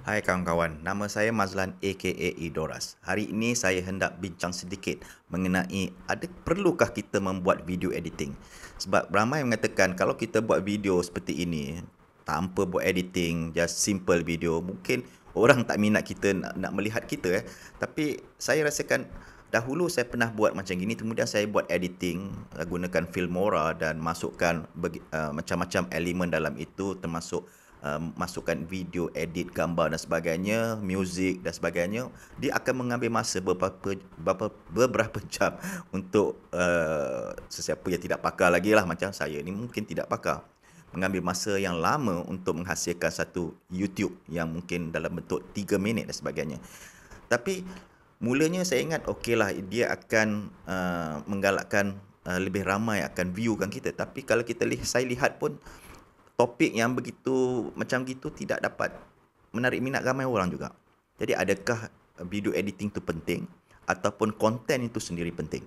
Hai kawan-kawan, nama saya Mazlan aka Idoras. Hari ini saya hendak bincang sedikit mengenai perlukah kita membuat video editing. Sebab ramai mengatakan kalau kita buat video seperti ini tanpa buat editing, just simple video, mungkin orang tak minat kita nak melihat kita. Tapi saya rasakan dahulu saya pernah buat macam gini, kemudian saya buat editing, gunakan Filmora dan masukkan macam-macam elemen dalam itu, termasuk masukkan video, edit gambar dan sebagainya, muzik dan sebagainya. Dia akan mengambil masa beberapa jam untuk sesiapa yang tidak pakar lagi lah, macam saya ni mungkin tidak pakar, mengambil masa yang lama untuk menghasilkan satu YouTube yang mungkin dalam bentuk 3 minit dan sebagainya. Tapi mulanya saya ingat okeylah, dia akan menggalakkan lebih ramai akan viewkan kita. Tapi kalau saya lihat pun topik yang begitu macam gitu tidak dapat menarik minat ramai orang juga. Jadi adakah video editing itu penting ataupun konten itu sendiri penting?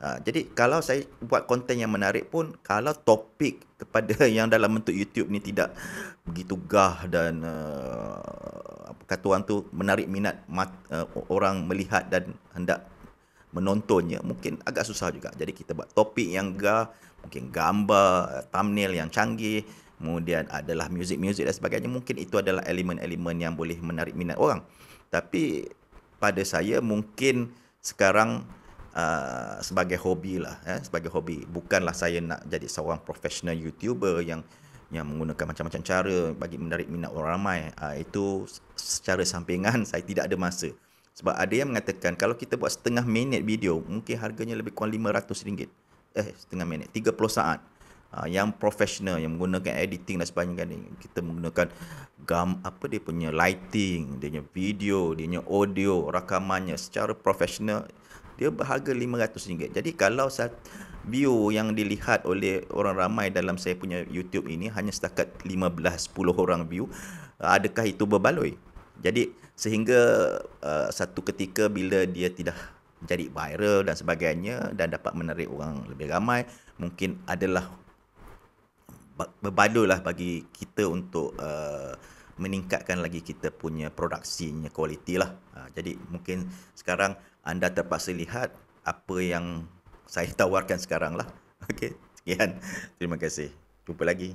Jadi kalau saya buat konten yang menarik pun, kalau topik kepada yang dalam bentuk YouTube ni tidak begitu gah dan apa kata orang tu, menarik minat orang melihat dan hendak menontonnya, mungkin agak susah juga. Jadi kita buat topik yang gah, mungkin gambar, thumbnail yang canggih, kemudian adalah muzik-muzik dan sebagainya. Mungkin itu adalah elemen-elemen yang boleh menarik minat orang. Tapi pada saya mungkin sekarang sebagai hobi lah, sebagai hobi. Bukanlah saya nak jadi seorang professional YouTuber yang menggunakan macam-macam cara bagi menarik minat orang ramai. Itu secara sampingan saya tidak ada masa. Sebab ada yang mengatakan kalau kita buat setengah minit video, mungkin harganya lebih kurang RM500. Setengah minit, 30 saat. Yang profesional, yang menggunakan editing dan sebagainya ni, kita menggunakan apa dia punya lighting, dia punya video, dia punya audio, rakamannya secara profesional, dia berharga RM500. Jadi kalau view yang dilihat oleh orang ramai dalam saya punya YouTube ini hanya setakat 15-10 orang view, adakah itu berbaloi? Jadi sehingga satu ketika bila dia tidak jadi viral dan sebagainya dan dapat menarik orang lebih ramai, mungkin adalah berbaloi lah bagi kita untuk meningkatkan lagi kita punya produksinya, kualiti lah. Jadi mungkin sekarang anda terpaksa lihat apa yang saya tawarkan sekarang lah. Okey, sekian. Terima kasih. Jumpa lagi.